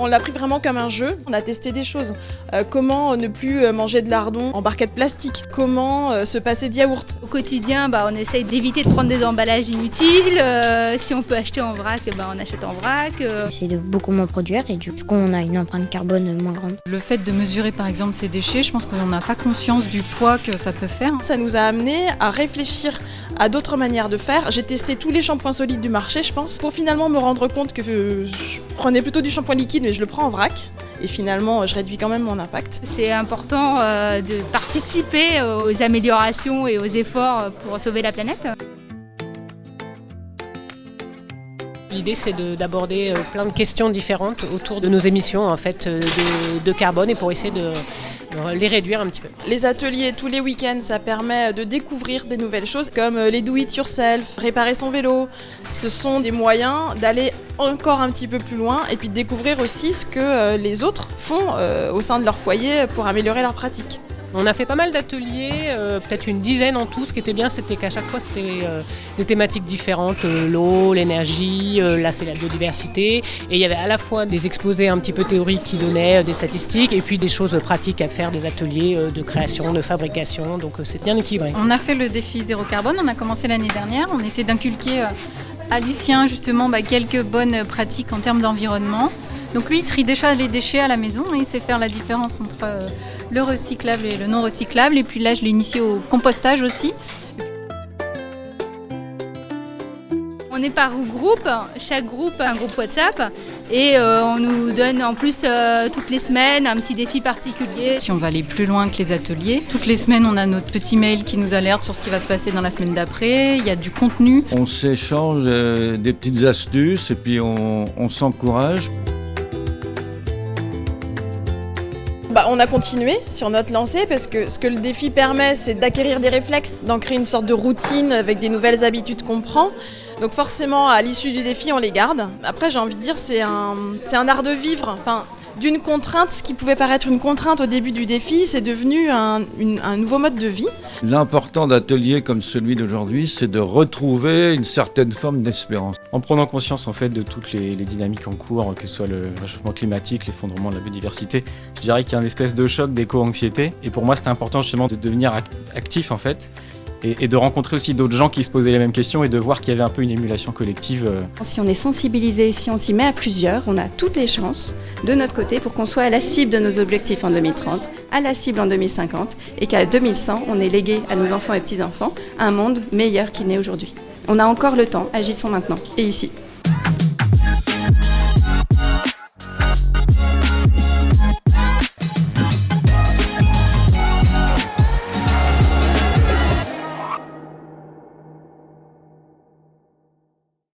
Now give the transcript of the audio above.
On l'a pris vraiment comme un jeu. On a testé des choses. Comment ne plus manger de lardons en barquette plastique. Comment se passer de yaourt. Au quotidien, on essaye d'éviter de prendre des emballages inutiles. Si on peut acheter en vrac, on achète en vrac. On essaie de beaucoup moins produire et du coup on a une empreinte carbone moins grande. Le fait de mesurer par exemple ces déchets, je pense qu'on n'a pas conscience du poids que ça peut faire. Ça nous a amené à réfléchir à d'autres manières de faire. J'ai testé tous les shampoings solides du marché, je pense, pour finalement me rendre compte que je prenais plutôt du shampoing liquide, mais je le prends en vrac. Et finalement, je réduis quand même mon impact. C'est important de participer aux améliorations et aux efforts pour sauver la planète. L'idée, c'est d'aborder plein de questions différentes autour de nos émissions en fait, de carbone et pour essayer de les réduire un petit peu. Les ateliers tous les week-ends, ça permet de découvrir des nouvelles choses comme les do it yourself, réparer son vélo. Ce sont des moyens d'aller encore un petit peu plus loin et puis de découvrir aussi ce que les autres font au sein de leur foyer pour améliorer leurs pratiques. On a fait pas mal d'ateliers, peut-être une dizaine en tout. Ce qui était bien, c'était qu'à chaque fois, c'était des thématiques différentes. L'eau, l'énergie, là c'est la biodiversité. Et il y avait à la fois des exposés un petit peu théoriques qui donnaient des statistiques et puis des choses pratiques à faire, des ateliers de création, de fabrication. Donc c'est bien équilibré. On a fait le défi zéro carbone, on a commencé l'année dernière. On essaie d'inculquer à Lucien justement quelques bonnes pratiques en termes d'environnement. Donc lui, il trie déjà les déchets à la maison et il sait faire la différence entre le recyclable et le non recyclable. Et puis là, je l'ai initié au compostage aussi. On est par groupe, chaque groupe a un groupe WhatsApp et on nous donne en plus toutes les semaines un petit défi particulier. Si on va aller plus loin que les ateliers, toutes les semaines on a notre petit mail qui nous alerte sur ce qui va se passer dans la semaine d'après, il y a du contenu. On s'échange des petites astuces et puis on s'encourage. On a continué sur notre lancée parce que ce que le défi permet, c'est d'acquérir des réflexes, d'en créer une sorte de routine avec des nouvelles habitudes qu'on prend. Donc forcément, à l'issue du défi, on les garde. Après, j'ai envie de dire, c'est un art de vivre. D'une contrainte, ce qui pouvait paraître une contrainte au début du défi, c'est devenu un nouveau mode de vie. L'important d'ateliers comme celui d'aujourd'hui, c'est de retrouver une certaine forme d'espérance. En prenant conscience en fait de toutes les dynamiques en cours, que ce soit le réchauffement climatique, l'effondrement de la biodiversité, je dirais qu'il y a une espèce de choc d'éco-anxiété. Et pour moi, c'était important justement de devenir actif en fait. Et de rencontrer aussi d'autres gens qui se posaient les mêmes questions et de voir qu'il y avait un peu une émulation collective. Si on est sensibilisé, si on s'y met à plusieurs, on a toutes les chances de notre côté pour qu'on soit à la cible de nos objectifs en 2030, à la cible en 2050 et qu'à 2100, on ait légué à nos enfants et petits-enfants un monde meilleur qu'il n'est aujourd'hui. On a encore le temps, agissons maintenant et ici.